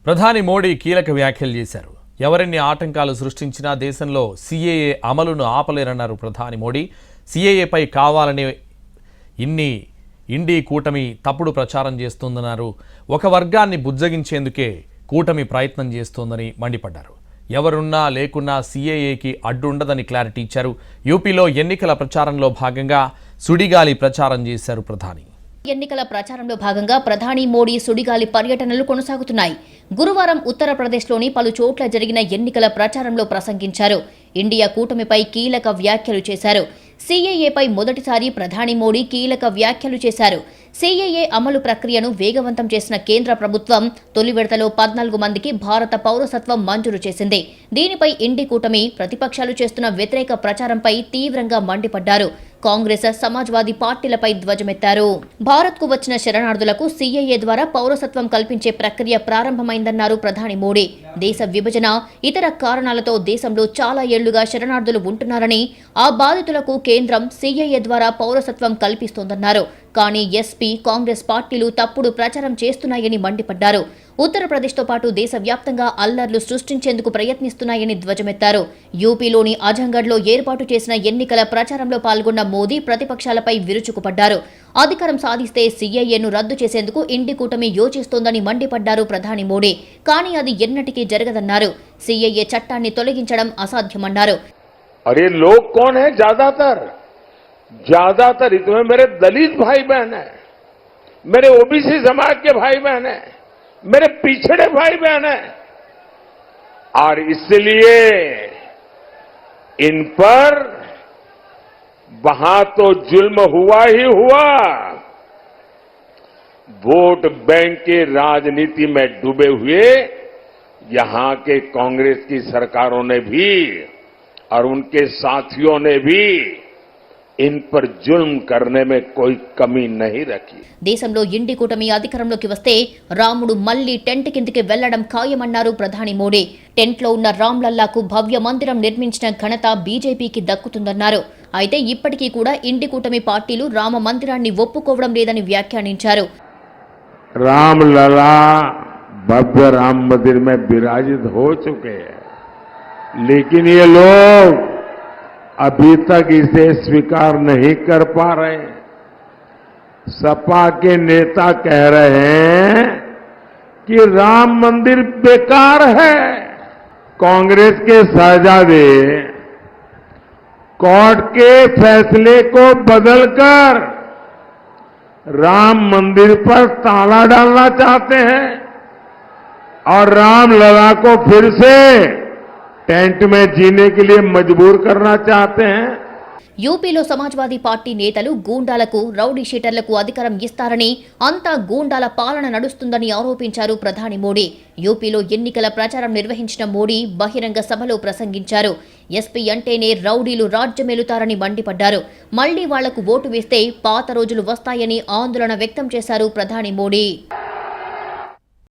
ప్రధాని మోడీ కీలక వ్యాఖ్యలు చేశారు. ఎవరెన్ని ఆటంకాలు సృష్టించినా దేశంలో సీఏఏ అమలును ఆపలేరన్నారు ప్రధాని మోడీ. సీఏఏపై కావాలని ఇండీ కూటమి తప్పుడు ప్రచారం చేస్తోందన్నారు. ఒక వర్గాన్ని బుజ్జగించేందుకే కూటమి ప్రయత్నం చేస్తోందని మండిపడ్డారు. ఎవరున్నా లేకున్నా సీఏఏకి అడ్డుండదని క్లారిటీ ఇచ్చారు. యూపీలో ఎన్నికల ప్రచారంలో భాగంగా సుడిగాలి ప్రచారం చేశారు ప్రధాని. ఎన్నికల ప్రచారంలో భాగంగా ప్రధాని మోడీ సుడిగాలి పర్యటనలు కొనసాగుతున్నాయి. గురువారం ఉత్తరప్రదేశ్లోని పలు చోట్ల జరిగిన ఎన్నికల ప్రచారంలో ప్రసంగించారు. ఇండియా కూటమిపై కీలక వ్యాఖ్యలు చేశారు. సీఏఏపై మొదటిసారి ప్రధాని మోడీ కీలక వ్యాఖ్యలు చేశారు. సీఏఏ అమలు ప్రక్రియను వేగవంతం చేసిన కేంద్ర ప్రభుత్వం తొలి విడతలో 14 మందికి భారత పౌరసత్వం మంజూరు చేసింది. దీనిపై ఇండి కూటమి ప్రతిపక్షాలు చేస్తున్న వ్యతిరేక ప్రచారంపై తీవ్రంగా మండిపడ్డారు. కాంగ్రెస్, సమాజ్వాదీ పార్టీలపై ధ్వజమెత్తారు. భారత్కు వచ్చిన శరణార్థులకు సీఏఏ ద్వారా పౌరసత్వం కల్పించే ప్రక్రియ ప్రారంభమైందన్నారు ప్రధాని మోడీ. దేశ విభజన, ఇతర కారణాలతో దేశంలో చాలా ఏళ్లుగా శరణార్థులు ఉంటున్నారని, ఆ బాధితులకు కేంద్రం సీఏఏ ద్వారా పౌరసత్వం కల్పిస్తోందన్నారు. కానీ ఎస్పీ, కాంగ్రెస్ పార్టీలు తప్పుడు ప్రచారం చేస్తున్నాయని మండిపడ్డారు. ఉత్తరప్రదేశ్తో పాటు దేశవ్యాప్తంగా అల్లర్లు సృష్టించేందుకు ప్రయత్నిస్తున్నాయని ధ్వజమెత్తారు. యూపీలోని అజంగఢ్లో ఏర్పాటు చేసిన ఎన్నికల ప్రచారంలో పాల్గొన్న మోదీ ప్రతిపక్షాలపై విరుచుకుపడ్డారు. అధికారం సాధిస్తే సీఏఏను రద్దు చేసేందుకు ఇండి కూటమి యోచిస్తోందని మండిపడ్డారు ప్రధాని మోడీ. కానీ అది ఎన్నటికీ జరగదన్నారు. సీఏఏ చట్టాన్ని తొలగించడం అసాధ్యమన్నారు. ज्यादातर इसमें मेरे दलित भाई बहन है, मेरे ओबीसी समाज के भाई बहन है, मेरे पिछड़े भाई बहन है, और इसलिए इन पर वहां तो जुल्म हुआ ही हुआ, वोट बैंक की राजनीति में डूबे हुए यहां के कांग्रेस की सरकारों ने भी और उनके साथियों ने भी इन पर जुल्म करने में कोई कमी नहीं रखी. దేశంలో ఇండి కూటమి అధికారంలోకి వస్తే రాముడు మళ్లీ టెంట్ కిందికి వెళ్లడం ఖాయమన్నారు ప్రధాని మోడీ. టెంట్లో ఉన్న రామ్లల్లాకు భవ్య మందిరం నిర్మించిన ఘనత బీజేపీకి దక్కుతుందన్నారు. అయితే ఇప్పటికీ కూడా ఇండి కూటమి పార్టీలు రామ మందిరాన్ని ఒప్పుకోవడం లేదని వ్యాఖ్యానించారు. रामलला भव्य राम मंदिर में विराजित हो चुके हैं, लेकिन ये लोग अभी तक इसे स्वीकार नहीं कर पा रहे. सपा के नेता कह रहे हैं कि राम मंदिर बेकार है. कांग्रेस के शहजादे कोर्ट के फैसले को बदलकर राम मंदिर पर ताला डालना चाहते हैं और रामलला को फिर से टेंट में जीने के लिए मजबूर करना चाहते हैं. యూపీలో సమాజ్వాదీ పార్టీ నేతలు గూండాలకు, రౌడీ షీటర్లకు అధికారం ఇస్తారని, అంతా గూండాల పాలన నడుస్తుందని ఆరోపించారు ప్రధాని మోడీ. యూపీలో ఎన్నికల ప్రచారం నిర్వహించిన మోడీ బహిరంగ సభలో ప్రసంగించారు. ఎస్పీ అంటేనే రౌడీలు రాజ్యమేలుతారని మండిపడ్డారు. మళ్లీ వాళ్లకు ఓటు వేస్తే పాత రోజులు వస్తాయని ఆందోళన వ్యక్తం చేశారు ప్రధాని మోడీ.